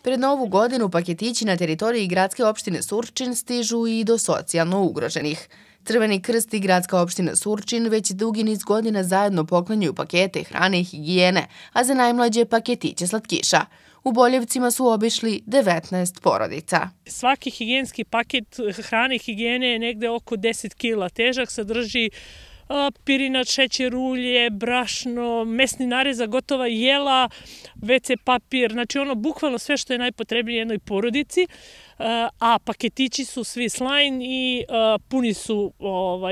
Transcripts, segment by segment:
Pred Novu godinu paketići na teritoriji gradske opštine Surčin stižu i do socijalno ugroženih. Crveni krst i gradska opština Surčin već dugi niz godina zajedno poklanjaju pakete hrane i higijene, a za najmlađe paketiće slatkiša. U Boljevcima su obišli 19 porodica. Svaki higijenski paket hrane i higijene je negde oko 10 kila težak, sadrži pirinač, šećer, ulje, brašno, mesni narezak, gotova jela, WC papir, znači ono bukvalno sve što je najpotrebnije jednoj porodici, a paketići su svi slajn i puni su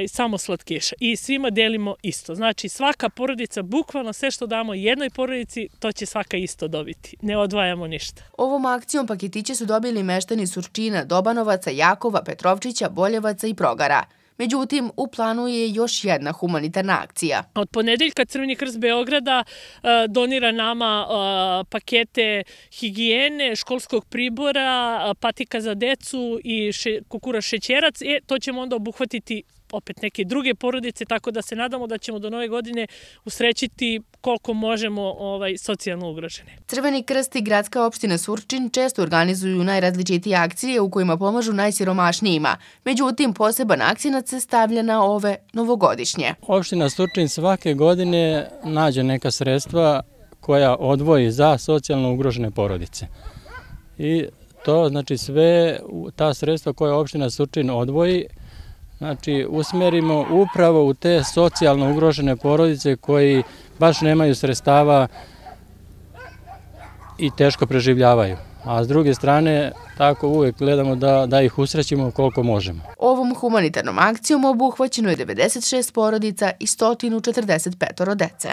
samo slatkiša i svima delimo isto. Znači svaka porodica, bukvalno sve što damo jednoj porodici, to će svaka isto dobiti. Ne odvajamo ništa. Ovom akcijom paketiće su dobili meštani Surčina, Dobanovaca, Jakova, Petrovčića, Boljevaca i Progara. Međutim, u planu je još jedna humanitarna akcija. Od ponedeljka Crveni krst Beograda donira nama pakete higijene, školskog pribora, patika za decu i kukura šećerac. To ćemo onda obuhvatiti opet neke druge porodice, tako da se nadamo da ćemo do Nove godine usrećiti koliko možemo socijalno ugrožene. Crveni krst i gradska opština Surčin često organizuju najrazličitije akcije u kojima pomažu najsiromašnijima. Međutim, poseban akcenat se stavlja na ove novogodišnje. Opština Surčin svake godine nađe neka sredstva koja odvoji za socijalno ugrožene porodice. I to znači sve ta sredstva koja opština Surčin odvoji, znači usmerimo upravo u te socijalno ugrožene porodice koji baš nemaju sredstava i teško preživljavaju. A s druge strane, tako uvijek gledamo da ih usrećimo koliko možemo. Ovom humanitarnom akcijom obuhvaćeno je 96 porodica i 145 dece.